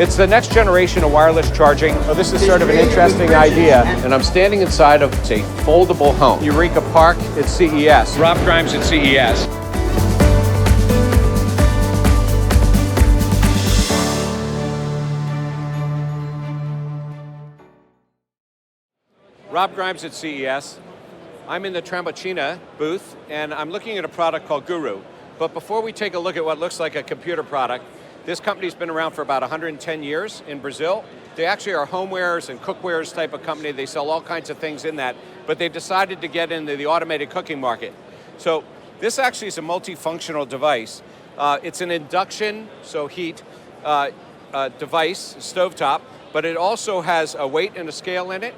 It's the next generation of wireless charging. So this is sort of an interesting idea, and I'm standing inside of a foldable home. Eureka Park at CES. Rob Grimes at CES. Rob Grimes at CES. I'm in the Trambuchina booth, and I'm looking at a product called Guru. But before we take a look at what looks like a computer product, this company's been around for about 110 years in Brazil. They actually are homewares and cookwares type of company. They sell all kinds of things in that, but they've decided to get into the automated cooking market. So this actually is a multifunctional device. It's an induction, so heat, device, stovetop, but it also has a weight and a scale in it.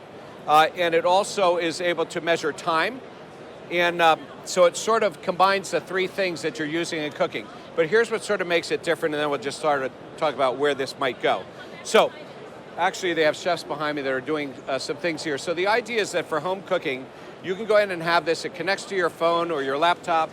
And it also is able to measure time. And so it sort of combines the three things that you're using in cooking. But here's what sort of makes it different, and then we'll just start to talk about where this might go. So actually they have chefs behind me that are doing some things here. So the idea is that for home cooking, you can go ahead and have this. It connects to your phone or your laptop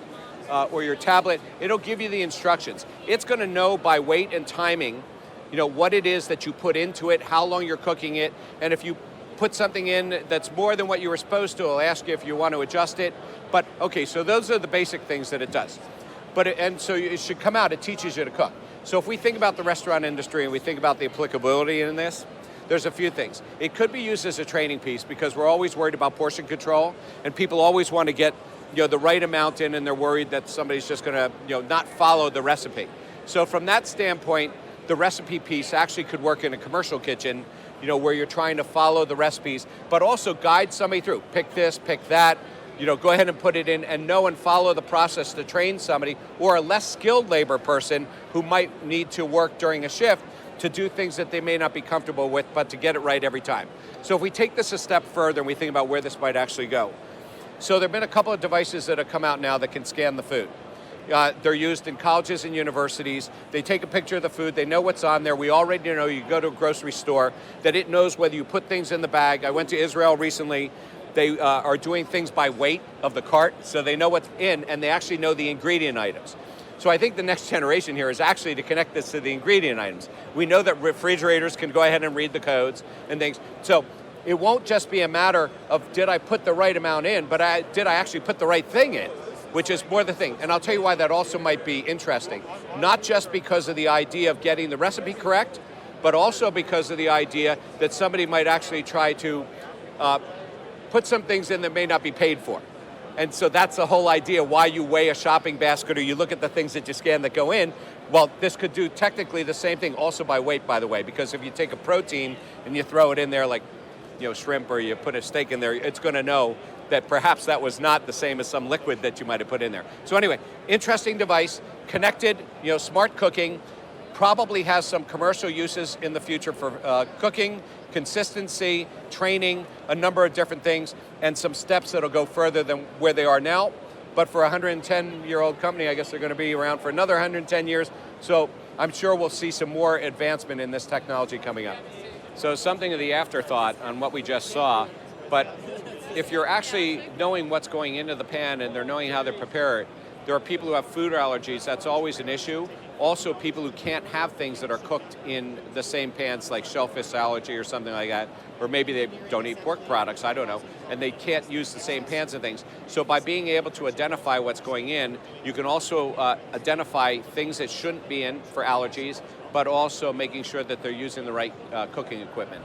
or your tablet. It'll give you the instructions. It's going to know by weight and timing, you know, what it is that you put into it, how long you're cooking it, and if you put something in that's more than what you were supposed to, it'll ask you if you want to adjust it. But okay, so those are the basic things that it does. And so it should come out, it teaches you to cook. So if we think about the restaurant industry and we think about the applicability in this, there's a few things. It could be used as a training piece because we're always worried about portion control, and people always want to get, you know, the right amount in, and they're worried that somebody's just going to, you know, not follow the recipe. So from that standpoint, the recipe piece actually could work in a commercial kitchen, you know, where you're trying to follow the recipes, but also guide somebody through. Pick this, pick that, you know, go ahead and put it in and know and follow the process to train somebody, or a less skilled labor person who might need to work during a shift to do things that they may not be comfortable with, but to get it right every time. So if we take this a step further and we think about where this might actually go. So there have been a couple of devices that have come out now that can scan the food. They're used in colleges and universities. They take a picture of the food, they know what's on there. We already know, you go to a grocery store, that it knows whether you put things in the bag. I went to Israel recently. They are doing things by weight of the cart, so they know what's in, and they actually know the ingredient items. So I think the next generation here is actually to connect this to the ingredient items. We know that refrigerators can go ahead and read the codes and things. So it won't just be a matter of, did I put the right amount in, but did I actually put the right thing in? Which is more the thing. And I'll tell you why that also might be interesting. Not just because of the idea of getting the recipe correct, but also because of the idea that somebody might actually try to put some things in that may not be paid for. And so that's the whole idea why you weigh a shopping basket or you look at the things that you scan that go in. Well, this could do technically the same thing also by weight, by the way, because if you take a protein and you throw it in there like, you know, shrimp, or you put a steak in there, it's going to know that perhaps that was not the same as some liquid that you might have put in there. So anyway, interesting device, connected, you know, smart cooking, probably has some commercial uses in the future for cooking, consistency, training, a number of different things, and some steps that'll go further than where they are now. But for a 110-year-old company, I guess they're going to be around for another 110 years. So I'm sure we'll see some more advancement in this technology coming up. So something of the afterthought on what we just saw, but if you're actually knowing what's going into the pan and they're knowing how they're prepared, there are people who have food allergies, that's always an issue. Also people who can't have things that are cooked in the same pans, like shellfish allergy or something like that, or maybe they don't eat pork products, I don't know, and they can't use the same pans and things. So by being able to identify what's going in, you can also identify things that shouldn't be in for allergies, but also making sure that they're using the right cooking equipment.